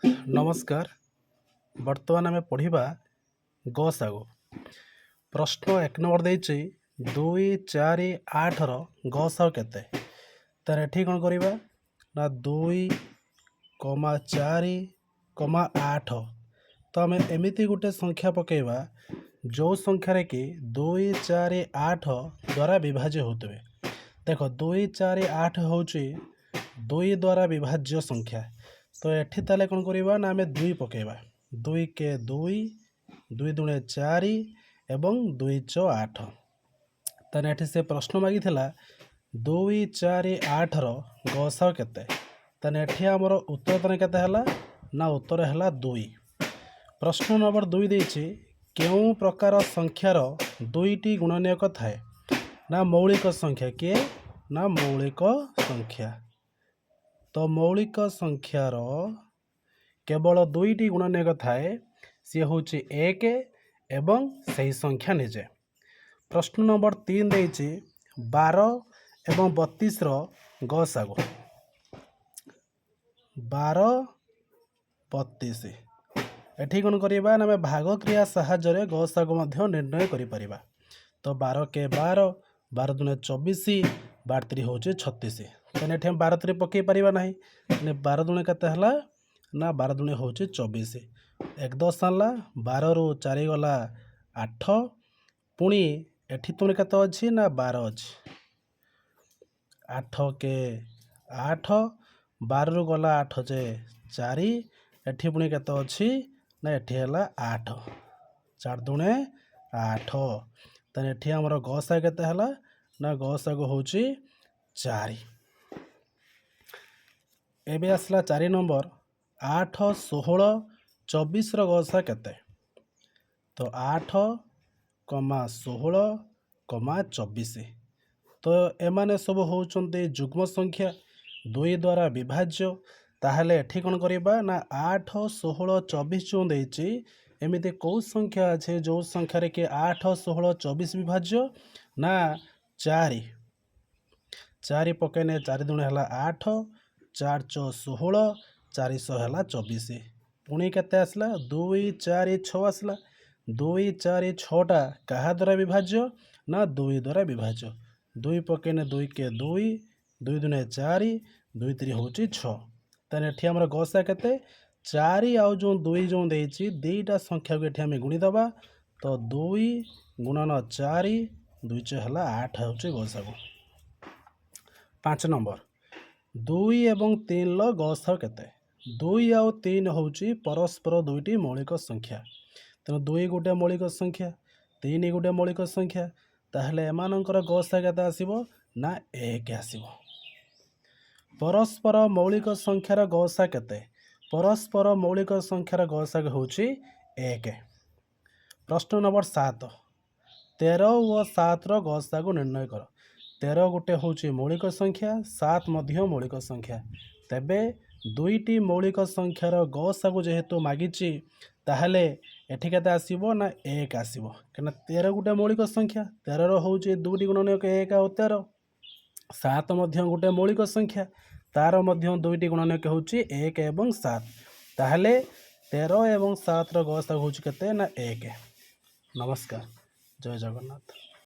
नमस्कार। वर्तमान आम पढ़ा गसागु। प्रश्न 1 नंबर देछि 2 4 8 रो गसागु केते। तार एठी कोन करबा ना 2 4 8। तो आम एमिति गुटे संख्या पकेबा जो संख्या रे कि 2 4 8 द्वारा विभाज्य होतबे। देखो 2 4 8 होची 2 द्वारा विभाज्य संख्या। तो एठी ताले कोन करबा ना आम 2 पकेबा। 2 के 2 2 दुणे 4 एवं 2 चौ 8। ताने एठी से प्रश्न मागी थिला 2 4 8 रो गसागु केते। ताने एठी हमर उत्तर ताने केते हला ना उत्तर हला 2। प्रश्न नंबर 2 देछि केउ प्रकार संख्यार दुईटी गुणनीयक थाए ना मौलिक संख्या के ना मौलिक संख्या। तो मौलिक संख्यार केवल दुईटी गुणनीयक थाए सी होची 1 एवं सही संख्या निजे। प्रश्न नंबर 3 देछि 12 एवं 32 रो गसागु। 12 32 एठी कोन करिबा ना भाग क्रिया सहायरे गसागु मध्य निर्णय करि परिबा। तो 12 के 12 12 दुने 24 12 3 होचे 36। तने एठी हम 12 3 पके परिबा नाही। ने 12 दुने कते हला ना 12 दुने होचे 24। 1 10 आला 12 रु 4 गला 8 पुणी एठी तुने कते अछि ना 12 अछि। 8 के 8 12 रु गला 8 जे 4 एठी पुणी कते अछि ना एठी हला 8 4 दुने 8। तने एठी हमर गसा केते हला ना गसागु होची 4। एबे आसला 4 नंबर 8 16 24 रो गसा केते। तो 8 16 24। तो एमाने सब होचंते युग्म संख्या 2 द्वारा विभाज्य। ताहले एठी कोन करिबा ना 8 16 24 जो देछि एमिते को संख्या अछि जो संख्या रे के 8 16 24 विभाज्य ना 4 4 पकेने 4 दुणे हला 8 4 चौ 16 400 हला 24। पुणी केते आसला 2 4 6 आसला 2 4 6 टा कहा द्वारा विभाज्य ना 2 द्वारा विभाज्य। 2 पकेने 2 के 2 2 दुणे 4 2 3 होची 6। ताने एठी हमर गसा केते 4 आउ जो 2 जो देछि दुईटा संख्या को एठी हम गुणी दबा। तो 2 गुणन 4 2 च हला 8 होची गसागु। 5 नंबर 2 एवं 3 लो गसागु केते। 2 आउ 3 होची परस्पर दुईटी मौलिक संख्या। तेणु 2 गोटे मौलिक संख्या 3 गोटे मौलिक संख्या। ताहले एमानंकर गसा केते आसीबो ना 1 आसीबो। परस्पर मौलिक संख्यार गसा केते। परस्पर मौलिक संख्यार गसागु होची 1। प्रश्न नंबर 7 13 और 7 रो गसागु निर्णय कर। 13 गोटे होची मौलिक संख्या 7 मध्य मौलिक संख्या। तेबे दुईटी मौलिक संख्यार गसागु जेहेतु मागिची ताहले एठी केते आसीबो ना 1 आसीबो। केना 13 गोटे मौलिक संख्या 13 रो होची दुईटी गुणनीयक 1 और 13। 7 मध्य गोटे मौलिक संख्या तार मध्य दुईटी गुणनीयक होची 1 एवं 7। ताहले 13 एवं 7 रो गसागु होची केते ना 1। नमस्कार। जय जगन्नाथ।